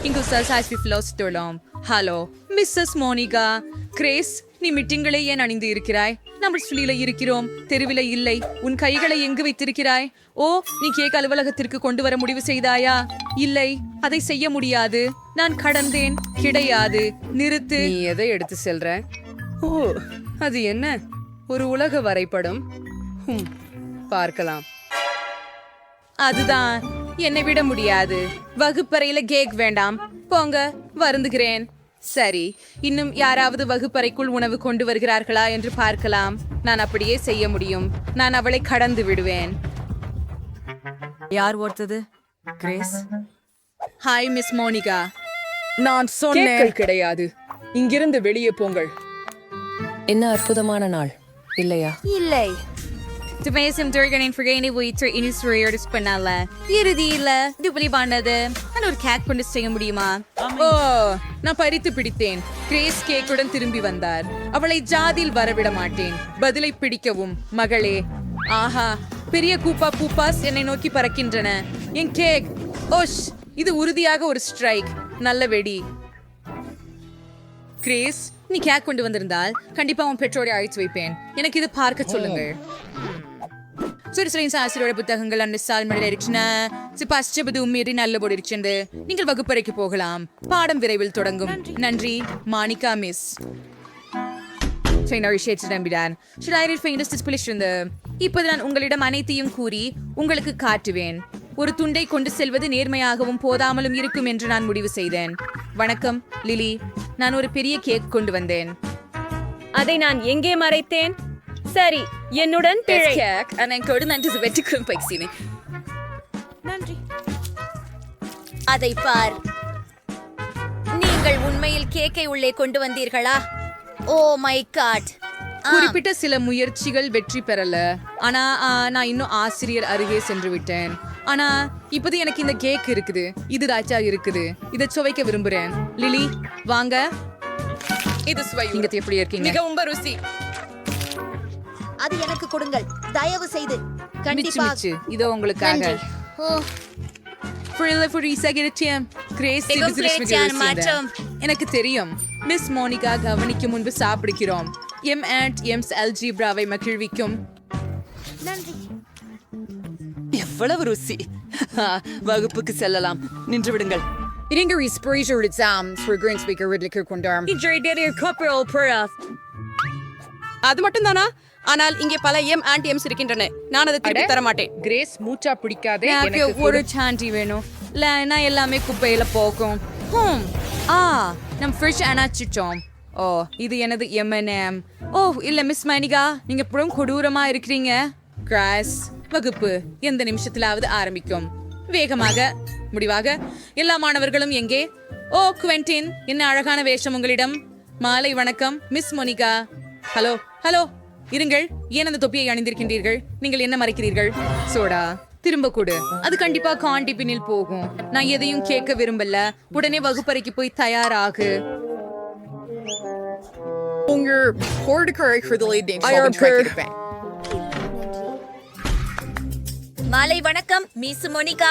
இங்கு சசாஸ்வி ஃபிலோஸ்டோலாம். Hello Mrs Monica. கிரேஸ், நீ மிட்டிங்களை ஏன் அணிந்து இருக்கிறாய்? நம்ம ஸ்வீல இருக்கிறோம், தெருவில இல்லை. உன் கைகளை எங்கு வைத்திருக்கிறாய்? ஓ, நீ கேக் அலுவலகத்திற்கு கொண்டு வர முடிவு செய்தாயா? இல்லை, அதை செய்ய முடியாது. நான் கடந்தேன். கிடையாது, நிறுத்து. நீ எதை எடுத்து செல்ற? ஓ, அது என்ன? ஒரு உலக வரைபடம். பார்க்கலாம். அதுதான், என்னை விட முடியாது. வகுப்பறையில கேக் வேண்டாம். போங்க, வருந்துகிறேன். சரி, இன்னும் யாராவது வகுப்பறைக்குள் உணவு கொண்டு வருகிறார்களா என்று பார்க்கலாம். நான் அப்படியே செய்ய முடியும். நான் அவளை கடந்து விடுவேன். யார் ஓர்த்தது? கிரேஸ். Hi miss Monica. நான் சொன்னேன் கிடையாது. இங்கிருந்து வெளியே போங்கள். என்ன அற்புதமான நாள் இல்லையா? இல்லை. துமேசம் துர்கனின் ஃப்ரிகேனை வைத்து இனிஸ்வரையோடு பண்ணல. இறுதியில துபலி பண்ணது. நான் ஒரு கேக் கொண்டு செய்ய முடியுமா? ஓ, நான் பறித்து பிடித்தேன். கிரேஸ் கேக்குடன் திரும்பி வந்தார். அவளை ஜாதியில் வரவிட மாட்டேன். பதிலை பிடிக்கவும் மகளே. ஆஹா, பெரிய கூப்பா பூப்பாஸ் என்னை நோக்கி பறக்கின்றன. என் கேக். ஓஷ், இது உறுதியாக ஒரு ஸ்ட்ரைக். நல்ல வெடி. கிரேஸ், நீ கேக் கொண்டு வந்திருந்தால் கண்டிப்பா உன் பெற்றோரை அழைத்து வைப்பேன். எனக்கு இது பார்க்க சொல்லுங்கள். சுரசுரின் ஆசிரியரோட புத்தகங்கள் அன்னிசால் மழையில் இருக்கின்றன. பச்சபது உம்மீறி நல்ல போடு இருக்கின்றது. நீங்கள் வகுப்பறைக்கு போகலாம். பாடம் விரைவில் தொடங்கும். நன்றி மானிகா மிஸ். இப்போது நான் உங்களிடம் அனைத்தையும் கூறி உங்களுக்கு காட்டுவேன். ஒரு துண்டை கொண்டு செல்வது நேர்மையாகவும் போதாமலும் இருக்கும் என்று நான் முடிவு செய்தேன். வணக்கம் லிலி, நான் ஒரு பெரிய கேக் கொண்டு வந்தேன். அதை நான் எங்கே மறைத்தேன்? சரி, என்னுடன் பிழை. நன்றி. அதை பார். நீங்கள் உண்மையில் கேக்கை உள்ளே கொண்டு வந்தீர்களா? ஓ மை காட். குறிப்பிட்ட சில முயற்சிகள் வெற்றி பெறல. ஆனா நான் இன்னும் ஆசிரியர் அருகே சென்று விட்டேன். ஆனா இப்போது எனக்கு இந்த கேக் இருக்குது. இது ராஜா இருக்குது. இதை சுவைக்க விரும்புறேன். லிலி, வாங்க. இது சுவை. நீங்க எப்படி இருக்கீங்க? மிகவும் ருசி. அது எனக்கு கொடுங்கள், தயவு செய்து. கண்டிப்பா. மிச்சு, இதோ உங்களுக்காக. நன்றி. ஓ, எனக்கு தெரியும். மிஸ் மோனிகா கவனிக்கும் முன்பு சாப்பிடுகிறோம். எம்ஸ் அல்ஜிப்ராவை மகிழ்விக்கும். நன்றி. எவ்வளவு ருசி. வகுப்புக்கு செல்லலாம். நின்று விடுங்கள். அது மட்டும் தானா? ஆனால் இங்கே பல எம்ஸ் இருக்கின்றன. நான் அதை திருப்பி தர மாட்டேன். கிரேஸ், மூச்சா பிடிக்காதே. எனக்கு ஒரு சாண்டி வேணும். இல்லைன்னா எல்லாமே குப்பையில போகும். நம் ஃப்ரிஷ் அணைச்சிட்டோம். ஓ, இது எனது M&M. ஓ இல்ல மிஸ் மணிகா, நீங்க புறம் கொடூரமா இருக்கிறீங்க. கிராஸ், வகுப்பு எந்த நிமிஷத்திலாவது ஆரம்பிக்கும். வேகமாக, முடிவாக. எல்லா மாணவர்களும் எங்கே? ஓ குவென்டின், என்ன அழகான வேஷம் உங்களிடம். மாலை வணக்கம் மிஸ் மோனிகா. ஹலோ ஹலோ, இருங்கள். ஏன் அந்த தொப்பியை அணிந்திருக்கின்றீர்கள்? நீங்கள் என்ன மறைக்கிறீர்கள்? சோடா திரும்ப கொடு. அது கண்டிப்பா காண்டி பின்னில் போகும். நான் எதையும் கேட்க விரும்பல. உடனே வகுப்பறைக்கு போய் தயாராகு. மாலை வணக்கம் மிஸ் மோனிகா.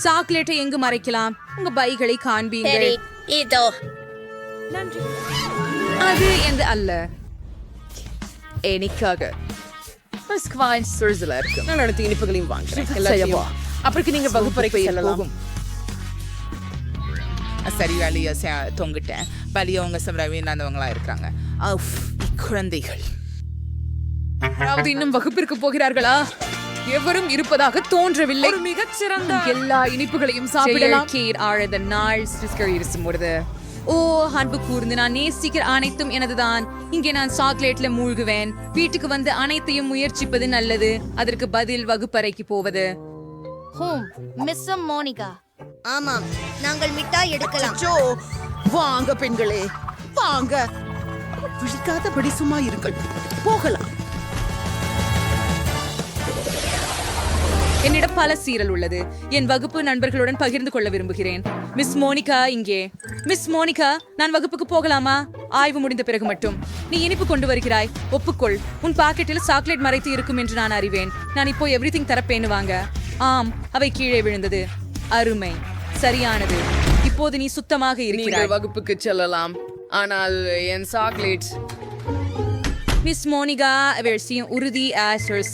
சாக்லேட்டை எங்கு மறைக்கலாம்? உங்க பைகளை காண்பீங்கள். சரி, இதோ. நன்றி. அது எந்த அல்ல, எனக்காக. நான் அடுத்த இனிப்புகளையும் வாங்குறேன். அப்புறம் நீங்க வகுப்பறைக்கு செல்லலாம். சரி, வேலையை தொங்கிட்டேன். பலியவங்க சமரவீனாந்தவங்களா இருக்காங்க. குழந்தைகள் அதாவது இன்னும் வகுப்பிற்கு போகிறார்களா? எவரும் இருப்பதாக தோன்றவில்லை. மிகச்சிறந்த எல்லா இனிப்புகளையும் சாப்பிடலாம். ஆழத நாள் இருக்கும்போது ஓ அன்பு கூர்ந்து நான் நேசிக்கிற அனைத்தும் எனதுதான். இங்கே நான் சாக்லேட்ல மூழ்குவேன். வீட்டுக்கு வந்து அனைத்தையும் முயற்சிப்பது நல்லது. அதற்கு பதில் வகுப்பறைக்கு போவது. Miss Monica. ஆமாம், நாங்கள் மிட்டாய் எடுக்கலாம். வாங்க பெண்களே, வாங்க. விழிக்காதபடி சும்மா இருங்கள். போகலாம். என்னிடம் பல சீரல் உள்ளது. என் வகுப்பு நண்பர்களுடன் பகிர்ந்து கொள்ள விரும்புகிறேன். மிஸ் மோனிகா இங்கே. மிஸ் மோனிகா, நான் வகுப்புக்கு போகலாமா? ஆய்வு முடிந்த பிறகு மட்டும். நீ இனிப்பு கொண்டு வருகிறாய், ஒப்புக்கொள். உன் பாக்கெட்டில் சாக்லேட் மறைத்து இருக்கும் என்று நான் அறிவேன். நான் இப்போ எவ்ரிதிங் தரப்பேன்னு வாங்க. ஆம், அவை கீழே விழுந்தது. அருமை, சரியானது. இப்போது நீ சுத்தமாக நீங்கள் இருக்கிறாய். வகுப்புக்கு செல்லலாம், ஆனால் என் சாக்லேட் மிஸ் மோனிகா வெர்சியும் உறுதி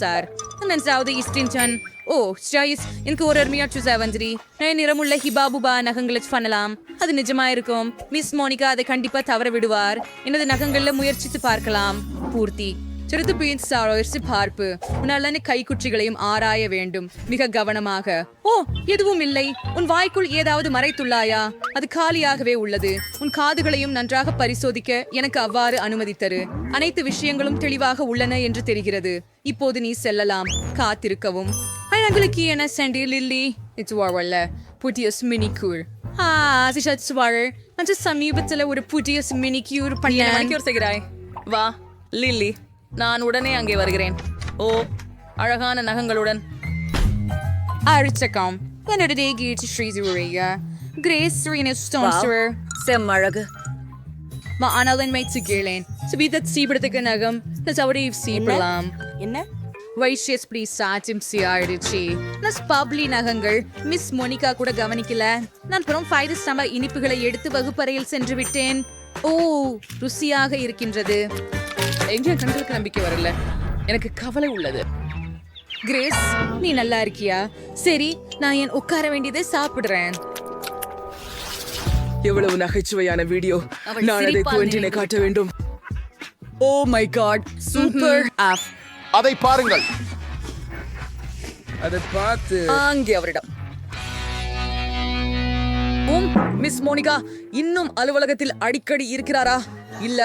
சார். நன்றாவது இஸ்டின்டன். ஓ ஸ்டாயிஸ், எனக்கு ஒரு அருமையாற்று வந்துரி. நான் நிறமுள்ள ஹிபாபுபா நகங்களை பண்ணலாம். அது நிஜமா இருக்கும். மிஸ் மோனிகா அதை கண்டிப்பா தவற விடுவார். எனது நகங்கள்ல முயற்சித்து பார்க்கலாம். பூர்த்தி சிறிது பீன்ஸ் சாரோசி பார்ப்பு. உன்னால கைக்குற்றிகளையும் ஆராய வேண்டும், மிக கவனமாக. ஓ, எதுவும் இல்லை. உன் வாய்க்குள் ஏதாவது மறைத்துள்ளாயா? அது காலியாகவே உள்ளது. உன் காதுகளையும் நன்றாக பரிசோதிக்க எனக்கு அவ்வாறு அனுமதித்தரு. அனைத்து விஷயங்களும் தெளிவாக உள்ளன என்று தெரிகிறது. இப்போது நீ செல்லலாம். காத்திருக்கவும். அழகுக்கு என்ன சென்டி லில்லி? இது வரல புதிய மினிக்யூர். நான் சமீபத்தில் ஒரு புதிய மினிக்யூர் பண்ண செய்கிறாய். வா லில்லி, நான் உடனே அங்கே வருகிறேன். ஓ, அழகான நகங்களுடன். அரிச்சகம் என்னோட கீழ்ச்சி ஸ்ரீசுரையா கிரேஸ் ஸ்டோன்ஸ்டர் செம்மழகு. ஆனால் மைத்து கேளேன் சுபீதத் சீபடத்துக்கு நகம் சவடி சீப்படலாம். என்ன வைஷியஸ் ப்ளீஸ் சாட்சியம் ஆயிடுச்சு. நான் பப்ளி நகங்கள் மிஸ் மோனிகா கூட கவனிக்கல. நான் புறம் ஃபைது சம இனிப்புகளை எடுத்து வகுப்பறையில் சென்று விட்டேன். ஓ, ருசியாக இருக்கின்றது. எங்க கண்களுக்கு நம்பிக்கை வரல. எனக்கு கவலை உள்ளது. கிரேஸ், நீ நல்லா இருக்கியா? சரி, நான் என் உட்கார வேண்டியதை சாப்பிடுறேன். எவ்வளவு நகைச்சுவையான வீடியோ. நான் அதை குவென்டினை காட்ட வேண்டும். Oh my God, super app. அதை பாருங்கள். அதை பார்த்து அங்கே அவரிடம். மிஸ் மோனிகா இன்னும் அலுவலகத்தில் அடிக்கடி இருக்கிறாரா? இல்ல,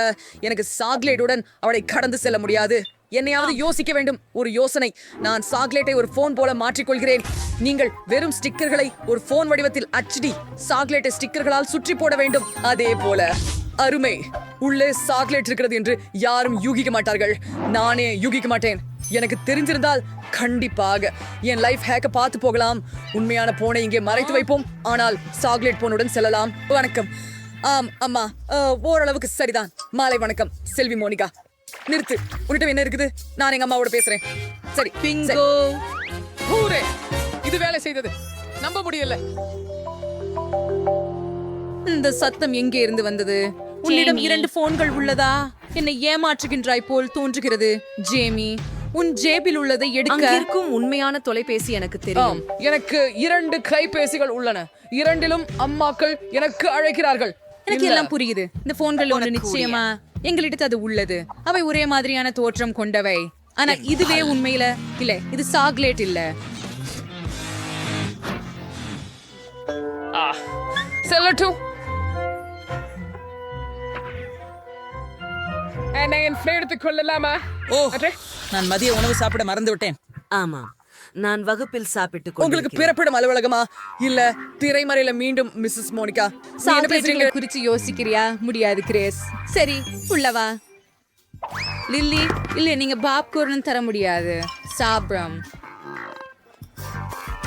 எனக்கு சாக்லேட்டுடன் அவளை கடந்து செல்ல முடியாது. என்னையாவது யோசிக்க வேண்டும். ஒரு யோசனை. நான் சாக்லேட்டை ஒரு போன் போல மாற்றிக்கொள்கிறேன். நீங்கள் வெறும் ஸ்டிக்கர்களை ஒரு போன் வடிவத்தில் அச்சிடி சாக்லேட்டை ஸ்டிக்கர்களால் சுற்றி போட வேண்டும். அதே போல. அருமை. உள்ளே சாக்லேட் இருக்கிறது என்று யாரும் யூகிக்க மாட்டார்கள். நானே யூகிக்க மாட்டேன். எனக்கு தெரிஞ்சிருந்தால் கண்டிப்பாக என் லைஃப் ஹேக்க பார்த்து போகலாம். உண்மையான போனை இங்கே மறைத்து வைப்போம், ஆனால் சாக்லேட் போனுடன் செல்லலாம். வணக்கம். ஆம் அம்மா, ஓரளவுக்கு சரிதான். மாலை வணக்கம் செல்வி மோனிகா. நிறுத்து, உன்னிட்ட என்ன இருக்குது? நான் எங்க அம்மாவோட பேசுறேன். சரி, பிங்கோ. ஹூரே, இது வேலை செய்தது. நம்ப முடியல. இந்த சத்தம் எங்கே இருந்து வந்தது? உன்னிடம் 2 போன்கள் உள்ளதா? என்னை ஏமாற்றுகின்றாய் போல் தோன்றுகிறது. ஜேமி, உன் ஜேபில் உள்ளதை எடுக்க. இருக்கும் உண்மையான தொலைபேசி எனக்கு தெரியும். எனக்கு 2 கைபேசிகள் உள்ளன. 2லும் அம்மாக்கள் எனக்கு அழைக்கிறார்கள். எனக்கு எல்லாம் புரியுது. இந்த போன்கள் ஒன்று நிச்சயமா எங்களிடத்து அது உள்ளது. அவை ஒரே மாதிரியான தோற்றம் கொண்டவை. ஆனா இதுவே உண்மையில இல்ல. இது சாக்லேட் இல்ல. செல்லட்டும். என்னை என் எடுத்துக் கொள்ளலாமா? ஓ, நான் மதிய உணவு சாப்பிட மறந்து விட்டேன். ஆமா, நான் வகுப்பில் சாப்பிட்டு உங்களுக்கு பிறப்பிடம் அலுவலகமா இல்ல திரைமறையில? மீண்டும் மிஸ்ஸஸ் மோனிகா, சாக்லேட்டுகளை குறிச்சு யோசிக்கிறியா? முடியாது கிரேஸ். சரி, உள்ளவா. லில்லி, இல்ல நீங்க பாப்கார்ன் தர முடியாது. சாப்பிடும்.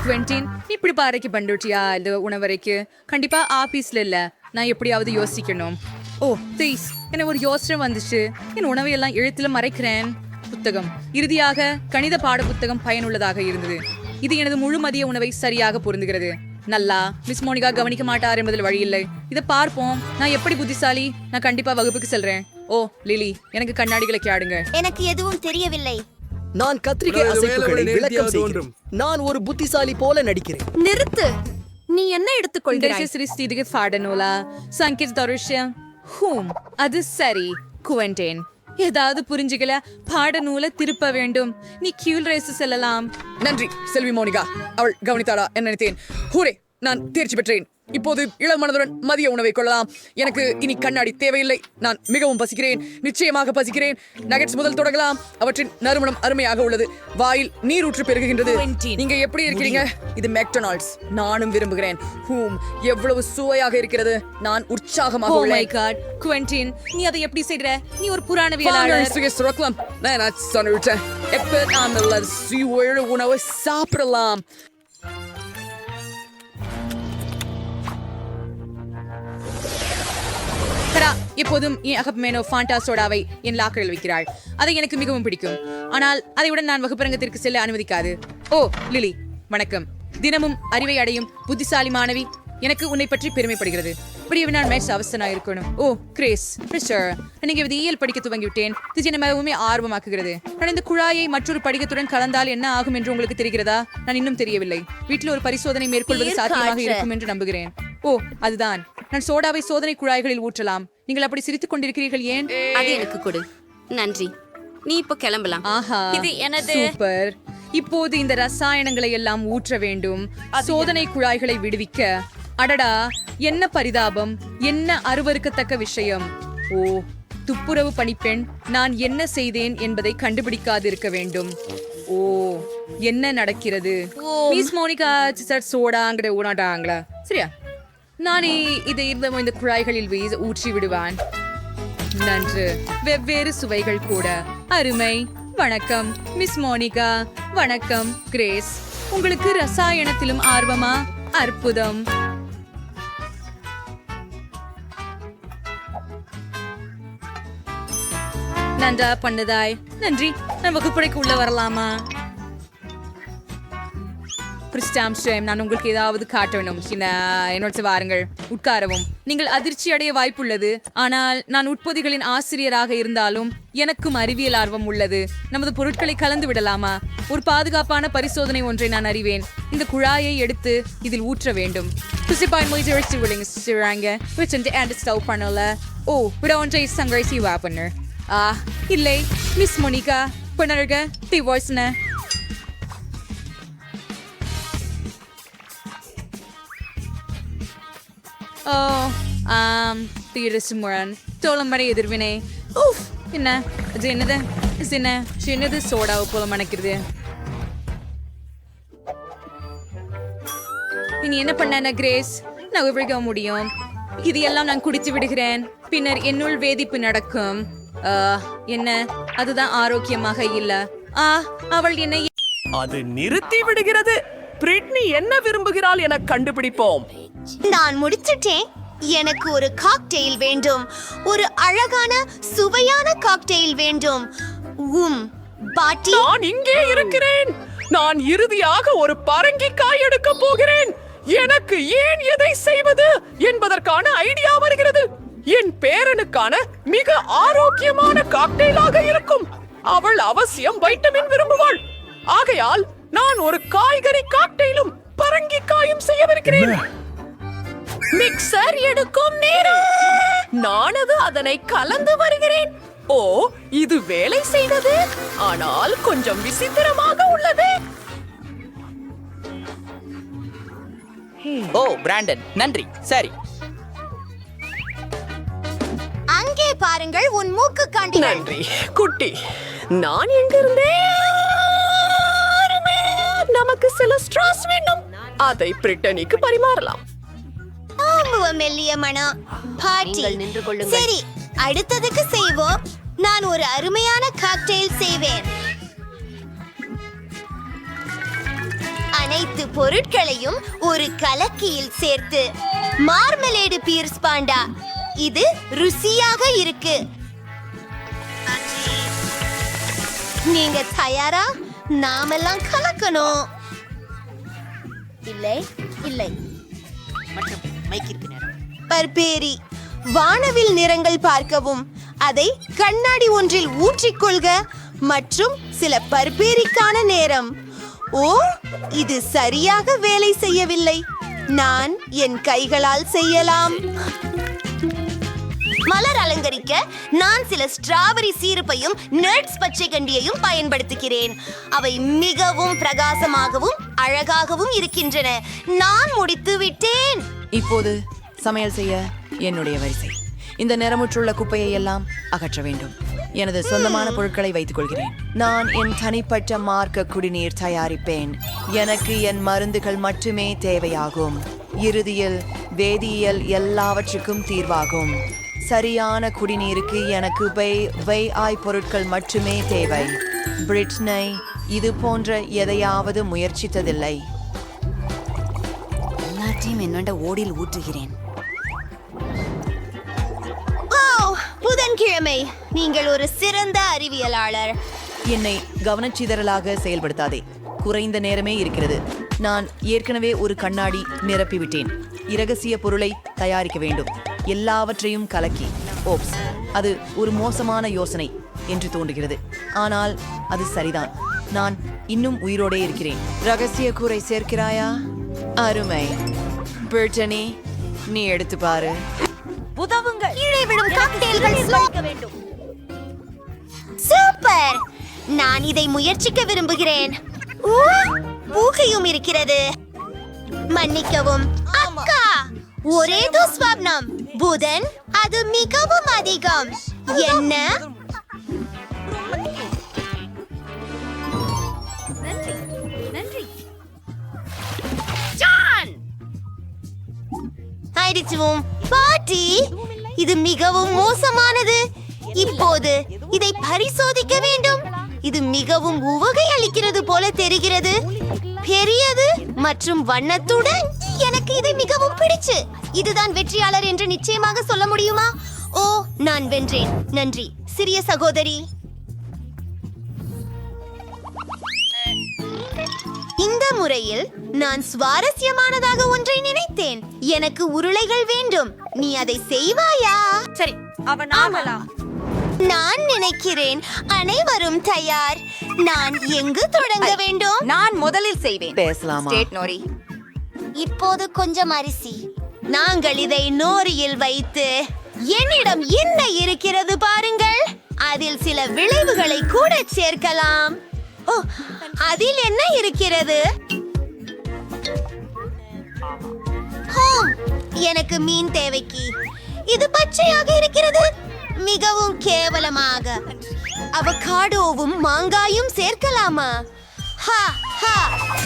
குவென்டின், இப்படி பாறைக்கு பண்டுட்டியா இந்த உணவறைக்கு? கண்டிப்பா ஆபீஸ்ல இல்ல. நான் எப்படியாவது யோசிக்கணும். ஓ ப்ளீஸ், எனக்கு ஒரு யோசனை வந்துச்சு. என் உணவை எல்லாம் எழுத்துல மறைக்கிறேன். புத்தகம். இறுதியாக கணித பாட புத்தகம் பயனுள்ளதாக இருந்தது. இது எனது முழு மதிய உணவை சரியாக பொருந்துகிறது. நல்லா மிஸ் மோனிகா கவனிக்க மாட்டார் என்பதில் வழி இல்லை. இதை பார்ப்போம். நான் எப்படி புத்திசாலி? நான் கண்டிப்பா வகுப்புக்கு செல்றேன். ஓ லிலி, எனக்கு கண்ணாடிகளை கேடுங்க. எனக்கு எதுவும் தெரியவில்லை. நான் கத்திரிக்காய் அசைப்புகளை விளக்கம் செய்கிறேன். நான் ஒரு புத்திசாலி போல நடிக்கிறேன். நிறுத்து. நீ என்ன எடுத்துக்கொள்கிறாய்? சிறிது பாடனோலா சங்கீத தருஷம். அது சரி குவென்டின், ஏதாவது புரிஞ்சுக்கல. பாடநூலை திருப்ப வேண்டும். நீ கியூல் ரேஸ் செல்லலாம். நன்றி செல்வி மோனிகா. அவள் கவனித்தாளா என்ன நினைத்தேன். ஹூரே, நான் தேர்ச்சி பெற்றேன். இப்போது இளமனதுடன் மதிய உணவை கொள்ளலாம். எனக்கு இனி கண்ணாடி தேவையில்லை. நான் மிகவும் பசிக்கிறேன், நிச்சயமாக பசிக்கிறேன். நகெட்ஸ் முதல் தொடங்கலாம். அவற்றின் நறுமணம் அருமையாக உள்ளது. வாயில் நீரூற்று பெருகுகின்றது. நீங்க எப்படி இருக்கிறீங்க? இது மெக்டொனால்ட்ஸ். நானும் விரும்புகிறேன். எவ்வளவு சுவையாக இருக்கிறது. நான் உற்சாகமாக Oh my உள்ளேன். God, குவென்டின், நீ அதை எப்படி செய்யற? நீ ஒரு புராணவியலாளர். நான் சொன்னிட்டேன். எப்ப நான் நல்ல சுவையுள்ள உணவை சாப்பிடலாம். எப்போதும் அகப்மேனோ ஃபாண்டா சோடாவை என் லாக்கரில் வைக்கிறாள். அதை எனக்கு மிகவும் பிடிக்கும். ஆனால் அதையுடன் நான் வகுப்பரங்கத்திற்கு செல்ல அனுமதிக்காது. ஓ லிலி, வணக்கம். தினமும் அறிவை அடையும் புத்திசாலி மாணவி. எனக்கு உன்னை பற்றி பெருமைப்படுகிறது. இப்படி நான் மேட்ச் அவசரனா இருக்கணும். ஓ கிரேஸ் நீங்க இயல் படிக்க துவங்கிவிட்டேன். இது என்ன மிகவும் ஆர்வமாக்குகிறது. நான் இந்த குழாயை மற்றொரு படிக்கத்துடன் கலந்தால் என்ன ஆகும் என்று உங்களுக்கு தெரிகிறதா? நான் இன்னும் தெரியவில்லை. வீட்டில் ஒரு பரிசோதனை மேற்கொள்வது சாத்தியமாக இருக்கும் என்று நம்புகிறேன். ஓ அதுதான், நான் சோடாவை சோதனை குழாய்களில் ஊற்றலாம். நீங்கள் அப்படி சிரித்துக் கொண்டிருக்கிறீர்கள் ஏன்? அது எனக்கு கொடு. நன்றி. நீ இப்போ கிளம்பலாம். ஆஹா, இது எனது. சூப்பர். இப்போது இந்த ரசாயனங்களை எல்லாம் ஊற்ற வேண்டும். சோதனை குழாய்களை விடுவிக்க. அடடா, என்ன பரிதாபம், என்ன அருவருக்கத்தக்க விஷயம். ஓ துப்புரவு பணிப்பெண், நான் என்ன செய்தேன் என்பதை கண்டுபிடிக்காதிருக்க வேண்டும். ஓ என்ன நடக்கிறது? மிஸ் மோனிகா சோடாங்கிற ஊனாட்டாங்களா? சரியா, நானே இதை இந்த குழாய்களில் ஊற்றி விடுவான். நன்று, வெவ்வேறு சுவைகள் கூட. அருமை. வணக்கம் மிஸ் மோனிகா. வணக்கம் கிரேஸ். உங்களுக்கு ரசாயனத்திலும் ஆர்வமா? அற்புதம். நன்றா பண்ணுதாய். நன்றி. நான் வகுப்பறைக்கு உள்ள வரலாமா? நான் உங்களுக்கு ஏதாவது காட்டணும். என்னோட வாருங்கள், உட்காரவும். நீங்கள் அதிர்ச்சி அடைய வாய்ப்புள்ளது. ஆனால் நான் உட்பொதிகளின் ஆசிரியராக இருந்தாலும் எனக்கும் அறிவியல் ஆர்வம் உள்ளது. நமது பொருட்களை கலந்து விடலாமா? ஒரு பாதுகாப்பான பரிசோதனை ஒன்றை நான் அறிவேன். இந்த குழாயை எடுத்து இதில் ஊற்ற வேண்டும். ஓ விட ஒன்றை சங்கரை சிவா பண்ணு. இல்லை மிஸ் மோனிகா பண்ணருக திவோஸ்ன. ஓ தீரசுமுரன் தோளம்படை எதிர்வினை. ஊஃப், என்ன அது? என்னது என்ன சின்னது சோடாவை போல மணக்கிறது. நீ என்ன பண்ண கிரேஸ்? நான் விழுக முடியும். இது எல்லாம் நான் குடித்து விடுகிறேன். பின்னர் என்னுள் வேதிப்பு நடக்கும். என்ன, அதுதான் ஆரோக்கியமாக இல்ல. அவள் என்னை அது நிறுத்தி விடுகிறது. பிரிட்னி என்ன விரும்புகிறாள் என கண்டுபிடிப்போம். நான் முடிச்சிட்டேன். எனக்கு ஒரு காக்டெயில் வேண்டும். ஒரு அழகான சுவையான காக்டெயில் வேண்டும். பாட்டி, நான் இங்கே இருக்கிறேன். நான் இறுதியாக ஒரு பரங்கிக்காய் எடுக்க போகிறேன். எனக்கு ஏன் எதை செய்வது என்பதற்கான ஐடியா வருகிறது. என் பேரனுக்கான மிக ஆரோக்கியமான காக்டெயிலாக இருக்கும். அவள் அவசியம் வைட்டமின் விரும்புவாள். ஆகையால் நான் ஒரு காய்கறி காக்டெயிலும் பரங்கிக்காயும் செய்யவிருக்கிறேன். மிக்சர் எடுக்கும் நேரம். நானது அதனை கலந்து வருகிறேன். ஓ, இது வேலை செய்தது. ஆனால் கொஞ்சம் விசித்திரமாக உள்ளது. ஓ பிராண்டன், நன்றி. சரி, அங்கே பாருங்கள், உன் மூக்கு காண்டி. நன்றி குட்டி. நான் எங்கிருந்தேன்? நமக்கு சில ஸ்ட்ராஸ் வேண்டும். அதை பிரிட்டனிக்கு பரிமாறலாம். மெல்லிய மனம். பாட்டி, சரி, அடுத்ததுக்கு செய்வோம். நான் ஒரு அருமையான காக்டெயில் செய்வேன். அனைத்து பொருட்களையும் ஒரு கலக்கியில் சேர்த்து மார்மலேடு பீர்ஸ் பாண்டா. இது ருசியாக இருக்கு. நீங்க தயாரா? நாமெல்லாம் கலக்கணும். இல்லை இல்லை. பர்பேரி வானவில் நிறங்கள் பார்க்கவும். அதை கண்ணாடி ஒன்றில் ஊற்றிக்கொள்க. மற்றும் சில பர்பேரிக்கான நேரம். ஓ, இது சரியாக வேலை செய்யவில்லை. நான் என் கைகளால் செய்யலாம். மலர் அலங்கரிக்க நான் சில ஸ்ட்ராபெரி சீரப்பையும் நட்ஸ் பச்சை கண்டியையும் பயன்படுத்துகிறேன். அவை மிகவும் பிரகாசமாகவும் அழகாகவும் இருக்கின்றன. நான் முடித்து விட்டேன். இப்போது சமையல் செய்ய என்னுடைய வரிசை. இந்த நிறமுற்றுள்ள குப்பையை எல்லாம் அகற்ற வேண்டும். எனது சொந்தமான பொருட்களை வைத்துக் கொள்கிறேன். நான் என் தனிப்பட்ட மார்க்க குடிநீர் தயாரிப்பேன். எனக்கு என் மருந்துகள் மட்டுமே தேவையாகும். இறுதியில் வேதியியல் எல்லாவற்றுக்கும் தீர்வாகும். சரியான குடிநீருக்கு எனக்கு ஆய் பொருட்கள் மட்டுமே தேவை. பிரிட்னி இது போன்ற எதையாவது முயற்சித்ததில்லை. எல்லாத்தையும் என்னோட ஓடில் ஊற்றுகிறேன். புதன்கிழமை. நீங்கள் ஒரு சிறந்த அறிவியலாளர். என்னை கவனச்சிதறலாக செயல்படுத்தாதே. குறைந்த நேரமே இருக்கிறது. நான் ஏற்கனவே ஒரு கண்ணாடி நிரப்பிவிட்டேன். இரகசிய பொருளை தயாரிக்க வேண்டும். எல்லாவற்றையும் கலக்கி. ஓப்ஸ், அது ஒரு மோசமான யோசனை என்று தோன்றுகிறது. ஆனால் அது சரிதான். நான் இன்னும் உயிரோடே இருக்கிறேன். ரகசிய கூரை சேர்க்கிறாயா? அருமை. பிரிட்டனி, நீ எடுத்து பாரு. உதவுங்கள். கீழே விழும் காக்டெயில்கள் வேண்டும். சூப்பர். நான் இதை முயற்சிக்க விரும்புகிறேன். பூகையும் இருக்கிறது. மன்னிக்கவும் அக்கா, ஒரே துஸ்வப்னம். புதன், அது மிகவும் அதிகம். என்ன? ஆயிடுச்சுவும் பாட்டி, இது மிகவும் மோசமானது. இப்போது இதை பரிசோதிக்க வேண்டும். இது மிகவும் உவகை அளிக்கிறது போல தெரிகிறது. பெரியது மற்றும் வண்ணத்துடன் எனக்கு இது மிகவும் பிடிச்சு. இதுதான் வெற்றியாளர் என்று நிச்சயமாக சொல்ல முடியுமா? ஓ, நான் வென்றேன். நன்றி சிறிய சகோதரி. இந்த முறையில் நான் சுவாரஸ்யமானதாக ஒன்றை நினைத்தேன். எனக்கு உருளைகள் வேண்டும். நீ அதை செய்வாயா? சரி, அவன் ஆகலாம். நான் நினைக்கிறேன் அனைவரும் தயார். நான் எங்கு தொடங்க வேண்டும்? நான் முதலில் செய்வேன். பேசலாமா? நோரி. இப்போது கொஞ்சம் அரிசி. நாங்கள் இதை நோரியில் வைத்து, என்னிடம் என்ன இருக்கிறது பாருங்கள். அதில் சில விளைவுகளை கூட சேர்க்கலாம். ஓ, அதில் என்ன இருக்கிறது? எனக்கு மீன் தேவைக்கு. இது பச்சையாக இருக்கிறது. மிகவும் கேவலமாக. அவகாடோவும் மாங்காயும் சேர்க்கலாமா? ஹா ஹா,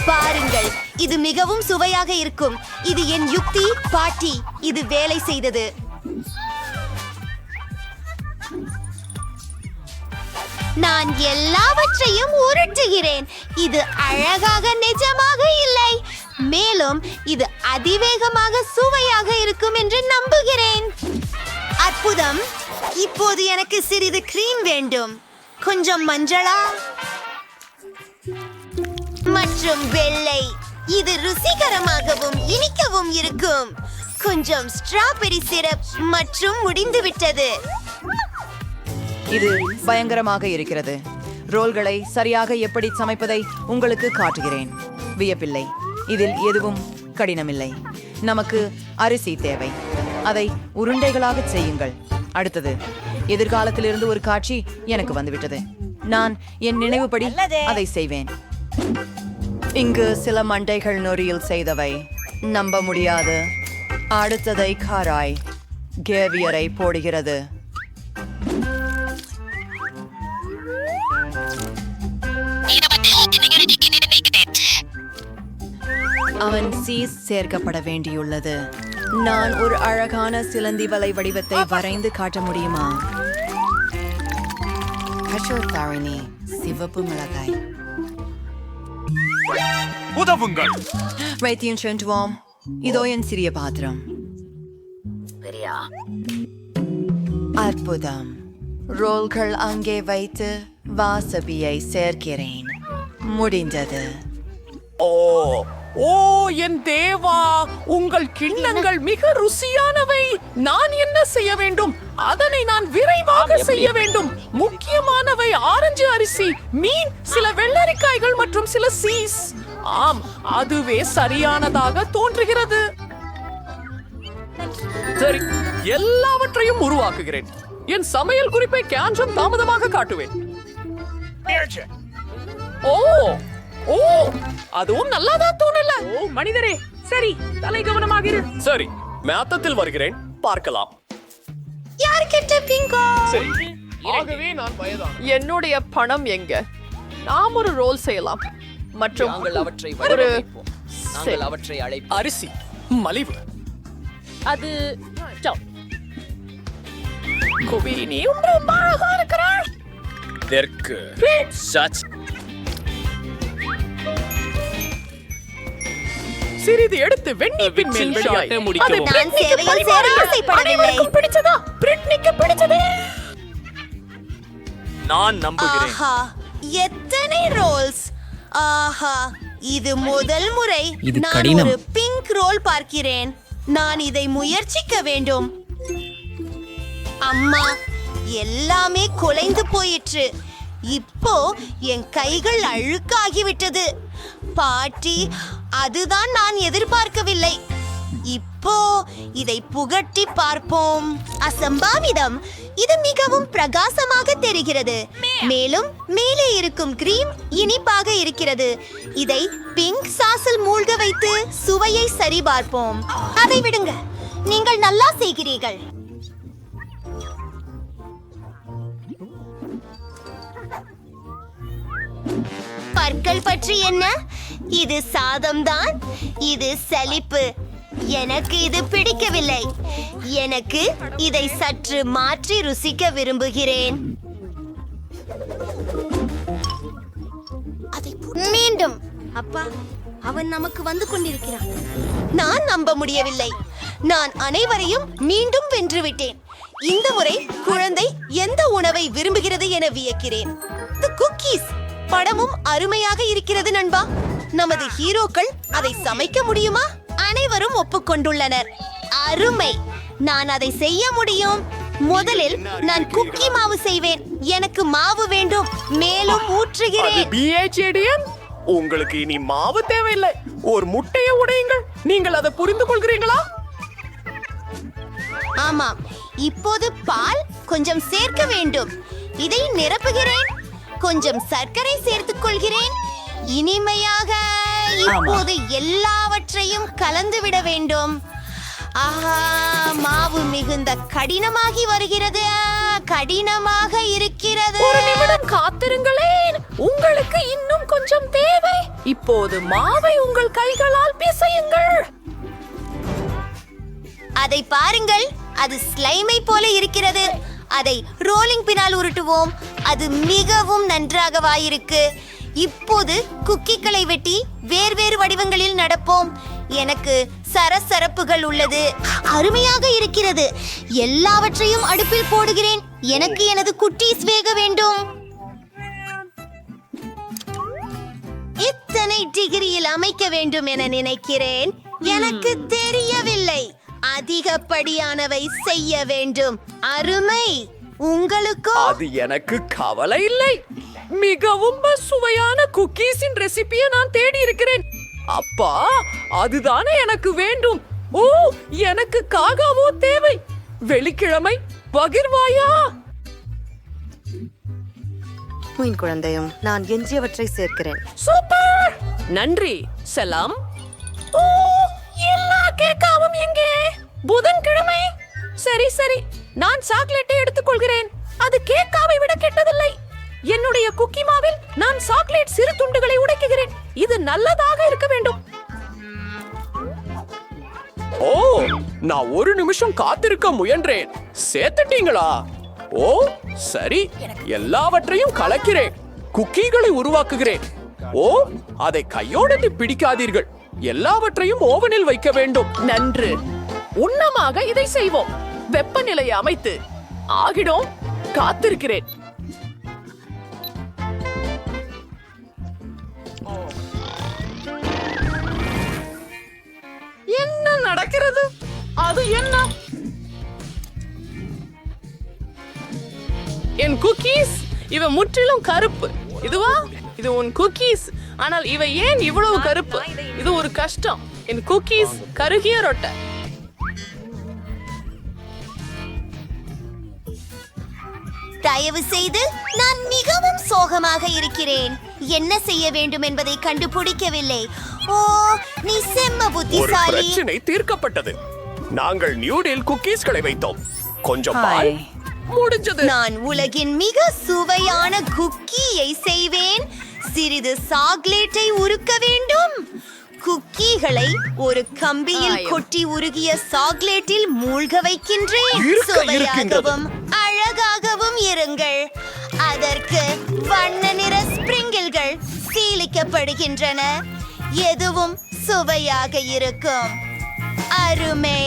பாருங்கள், இது மிகவும் சுவையாக இருக்கும். இது என் யுக்தி பாட்டி. இது வேலை செய்தது. நான் எல்லாவற்றையும் உருட்டுகிறேன். இது அழகாக நிஜமாக இல்லை. மேலும் இது அதிவேகமாக சுவையாக இருக்கும் என்று நம்புகிறேன். அற்புதம். இப்போது எனக்கு சிறிது கிரீம் வேண்டும். கொஞ்சம் மஞ்சளா மற்றும் வெள்ளை. இது ருசிகரமாகவும் இனிக்கவும் இருக்கும். கொஞ்சம் ஸ்ட்ராபெரி சிரப் மற்றும் முடிந்துவிட்டது. இது பயங்கரமாக இருக்கிறது. ரோல்களை சரியாக எப்படி சமைப்பதை உங்களுக்கு காட்டுகிறேன். வியப்பில்லை, இதில் எதுவும் கடினமில்லை. நமக்கு அரிசி தேவை. அதை உருண்டைகளாக செய்யுங்கள். அடுத்தது, எதிர்காலத்திலிருந்து ஒரு காட்சி எனக்கு வந்துவிட்டது. நான் என் நினைவுப்படி அதை செய்வேன். இங்கு சில மண்டைகள் நொறியில் செய்தவை. நம்ப முடியாது. அடுத்ததை காராய் கேவியரை போடுகிறது. அவன் சீஸ் சேர்க்கப்பட வேண்டியுள்ளது. நான் ஒரு அழகான சிலந்தி வலை வடிவத்தை வரைந்து காட்ட முடியுமா? சிவப்பு மிளகாய். உதவுங்கள். வைத்தியம் சென்றுவோம். இதோ என் சிறிய பாத்திரம். அற்புதம். ரோல்கள் அங்கே வைத்து வாசபியை சேர்க்கிறேன். முடிந்தது. ஓ ஓ, என் தேவா, உங்கள் கிண்ணங்கள் மிக ருசியானவை. நான் என்ன செய்ய வேண்டும்? அதனை நான் விரைவாக செய்ய வேண்டும். முக்கியமானவை ஆரஞ்சு அரிசி, மீன், சில வெள்ளரிக்காய்கள் மற்றும் சில சீஸ். ஆம், அதுவே சரியானதாக தோன்றுகிறது. சரி, எல்லாவற்றையும் உருவாக்குகிறேன். என் சமையல் குறிப்பை கொஞ்சம் தாமதமாக காட்டுவேன். ஓ ஓ, அதுவும் நல்லாதா தோணல. ஓ மனிதரே, சரி, தலை கவனமாக இரு. சரி, மேத்தத்தில் வருகிறேன், பார்க்கலாம். யார்கிட்ட பிங்கோ? சரி, ஆகவே நான் வயதான். என்னுடைய பணம் எங்க? நாம் ஒரு ரோல் செய்யலாம் மற்றும் நாங்கள் அவற்றை ஒரு வடிவமைப்போம். நாங்கள் அவற்றை அழைப்போம். அரிசி மலிவு. அது குவி, நீயும் ரொம்ப அழகா இருக்கிறாய். தெற்கு சச். சிறிது எடுத்து வெண்ணிப்பின் மேல் வெளியாட்ட முடிக்கவும். நான் சேவையில் சேர ஆசைப்படவில்லை. பிடிச்சதா? பிரிட்னிக்கு பிடிச்சது. நான் நம்புகிறேன். ஆஹா, எத்தனை ரோல்ஸ்! ஆஹா, இது முதல் முறை இது நான் கடினம். ஒரு பிங்க் ரோல் பார்க்கிறேன். நான் இதை முயற்சிக்க வேண்டும். அம்மா, எல்லாமே குலைந்து போயிற்று. இப்போ என் கைகள் அழுக்காகிவிட்டது. பாட்டி, அதுதான் நான் எதிர்பார்க்கவில்லை. இப்போ இதை புகட்டி பார்ப்போம். அசம்பாவிதம், இது மிகவும் பிரகாசமாக தெரிகிறது. மேலும் மேலே இருக்கும் கிரீம் இனிப்பாக இருக்கிறது. இதை பிங்க் சாஸில் மூழ்க வைத்து சுவையை சரிபார்ப்போம். அதை விடுங்க, நீங்கள் நல்லா செய்கிறீர்கள். பற்கள் பற்றி என்ன? இது சாதம்தான். இது சலிப்பு. எனக்கு இது பிடிக்கவில்லை. எனக்கு இதை சற்று மாற்றி ருசிக்க விரும்புகிறேன். மீண்டும் அப்பா, அவன் நமக்கு வந்து கொண்டிருக்கிறான். நான் நம்ப முடியவில்லை. நான் அனைவரையும் மீண்டும் வென்றுவிட்டேன். இந்த முறை குழந்தை எந்த உணவை விரும்புகிறது என வியக்கிறேன். குக்கீஸ் படமும் அருமையாக இருக்கிறது நண்பா. நமது ஹீரோக்கள் அதை சமைக்க முடியுமா? அனைவரும் ஒப்புக்கொண்டுள்ளனர். அருமை, நான் அதை செய்ய முடியும். முதலில் நான் குக்கி மாவு செய்வேன். எனக்கு மாவு வேண்டும். மேலும் ஊற்றுகிறேன். பிஹெச்டிஎம், உங்களுக்கு இனி மாவு தேவையில்லை. ஒரு முட்டையை உடையுங்கள். நீங்கள் அதை புரிந்து கொள்கிறீங்களா? ஆமாம், இப்போது பால் கொஞ்சம் சேர்க்க வேண்டும். இதை நிரப்புகிறேன். கொஞ்சம் சர்க்கரை சேர்த்துக் கொள்கிறேன். இனிமையாக இப்போது எல்லாவற்றையும் கலந்து விட வேண்டும். ஆஹா, மாவு மிகுந்த கடினமாகி வருகிறது. கடினமாக இருக்கிறது. ஒரு நிமிடம் காத்திருங்களேன், உங்களுக்கு இன்னும் கொஞ்சம் தேவை. இப்போது மாவை உங்கள் கைகளால் பிசையுங்கள். அதை பாருங்கள், அது ஸ்லைமை போல இருக்கிறது. அதை ரோலிங் பின்னால் உருட்டுவோம். அது மிகவும் நன்றாகவாயிருக்கு. இப்போது குக்கிகளை வெட்டி வேறு வடிவங்களில் நடப்போம். எனக்கு சரசரப்புகள் உள்ளது. அருமையாக இருக்கிறது. எல்லாவற்றையும் அடுப்பில் போடுகிறேன். எனக்கு எனது குட்டீஸ் வேக வேண்டும். இத்தனை டிகிரியில் அமைக்க வேண்டும் என நினைக்கிறேன். எனக்கு தெரியவில்லை. அதிகப்படியானவை செய்ய வேண்டும். அருமை. உங்களுக்கும் அது எனக்கு கவலை இல்லை. மிகவும் சுவையான குக்கீஸின் ரெசிபியை நான் தேடி இருக்கிறேன். அப்பா, அதுதானே எனக்கு வேண்டும். ஓ, எனக்கு காகாவோ தேவை. வெள்ளிக்கிழமை பகிர்வாயா? உன் குழந்தையும் நான் எஞ்சியவற்றை சேர்க்கிறேன். சூப்பர், நன்றி. செலாம். ஓ, எல்லா கேக்காவும் எங்கே? புதன்கிழமை. சரி சரி, நான் சாக்லேட்டை எடுத்துக்கொள்கிறேன். அது கேக்காவை விட கெட்டதில்லை. என்னுடைய குக்கி மாவில் நான் சாக்லேட் சிறு துண்டுகளை உடைக்குகிறேன். இது நல்லதாக இருக்க வேண்டும். ஓ, நான் ஒரு நிமிஷம் காத்திருக்க முயன்றேன். சேர்த்துட்டீங்களா? ஓ சரி, எல்லாவற்றையும் கலக்கிறேன். குக்கீகளை உருவாக்குகிறேன். ஓ, அதை கையோடு பிடிக்காதீர்கள். எல்லாவற்றையும் ஓவனில் வைக்க வேண்டும். நன்று. உன்னமாக இதை செய்வோம். வெப்பநிலையை அமைத்து ஆகிடும். காத்திருக்கிறேன். என்ன நடக்கிறது? அது என்ன? என் குக்கீஸ் இவ முற்றிலும் கருப்பு. இதுவா? இது உன் குக்கீஸ். ஆனால் இவை ஏன் இவ்வளவு கருப்பு? இது ஒரு கஷ்டம். என் குக்கீஸ் கருகிய ரொட்டை. தயவு செய்து, நான் மிகவும் சோகமாக இருக்கிறேன். என்ன செய்ய வேண்டும் என்பதை கண்டுபிடிக்கவில்லை. ஓ, நீ செம்ம புத்திசாலி. பிரச்சனை தீர்க்கப்பட்டது. நாங்கள் நியூடில் குக்கீஸ்களை வைத்தோம். கொஞ்சம் பால். முடிஞ்சது. நான் உலகின் மிக சுவையான குக்கியை செய்வேன். சிறிது சாக்லேட்டை உருக்க வேண்டும். குக்கீகளை ஒரு கம்பியில் கொட்டி உருகிய சாக்லேட்டில் மூழ்க வைக்கின்றேன். சுவையாகவும் அழகாகவும் இருங்கள். அதற்கு வண்ண நிற ஸ்பிரிங்கிள்கள் சீலிக்கப்படுகின்றன. எதுவும் சுவையாக இருக்கும். அருமை.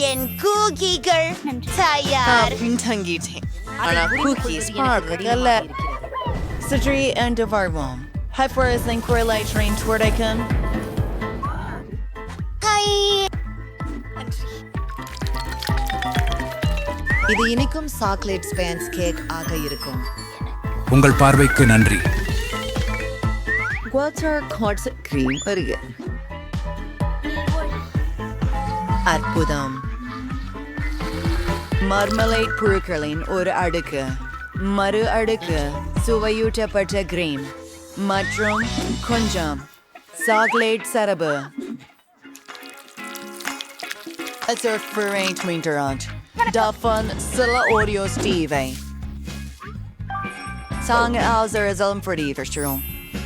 என் குக்கீகள் தயார். பின்தங்கிட்டேன். ஆனா குக்கீஸ் பார்க்கல. சற்றே என்று வருவோம். Hyperizing correlate train tuardekan. இது இனிக்கும் சாக்லேட் ஸ்பேன்ஸ் கேக் ஆக இருக்கும். உங்கள் பார்வைக்கு நன்றி. வாட்டர் கார்ட்ஸ் கிரீம் வருக. அற்புதம். மர்மலைட் புழுக்களின் ஒரு அடுக்கு, மறு அடுக்கு சுவையூட்டப்பட்ட கிரீம் மற்றும் கொஞ்சம் chocolate சரபு. Davon silla audio Steve. Sang Alzarazam for the Verstrom.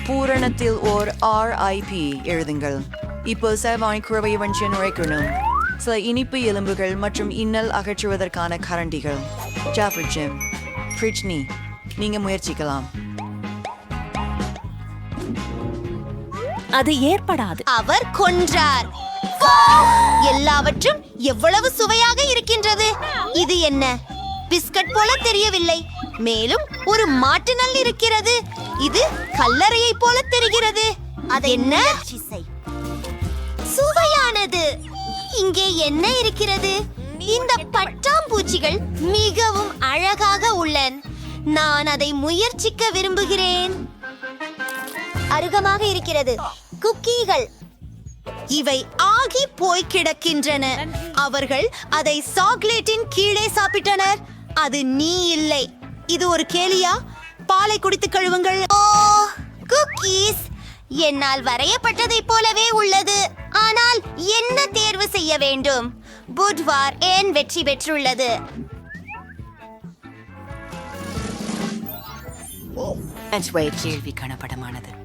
Puranatil or RIP Erdingal. Ipo Savine Kurva Evention Recurnum. Sla Inipi Elimbugal, Matrum Inal Akachuadarkana Karandigal. Jaffer Jim. Pritchni. Ningam Werchikalam. அது ஏற்படாது. அவர் கொன்றார். எல்லாவற்றும் எவ்வளவு சுவையாக இருக்கின்றது. இது என்ன? Biscuit போல தெரியவில்லை. மேலும் ஒரு மாட்டு நல் இருக்கிறது. இது கல்லறையை போல தெரிகிறது. அது என்ன? சுவையானது. இங்கே என்ன இருக்கிறது? இந்த பட்டாம்பூச்சிகள் மிகவும் அழகாக உள்ளன. நான் அதை முயற்சிக்க விரும்புகிறேன். அருகமாக இருக்கிறது. குக்கீகள். இவை ஆகி போய் கிடக்கின்றன. அவர்கள் அதை சாக்லேட்டின் கீழே சாப்பிட்டனர். அது நீ இல்லை. இது ஒரு கேலியா? பாலை குடித்து கழுவுங்கள். ஓ, குக்கீஸ் என்னால் வரையப்பட்டதைப் போலவே உள்ளது. ஆனால் என்ன தேர்வு செய்ய வேண்டும்? புட்வார் ஏன் வெற்றி பெற்றுள்ளது? கேள்வி கணப்படமானது.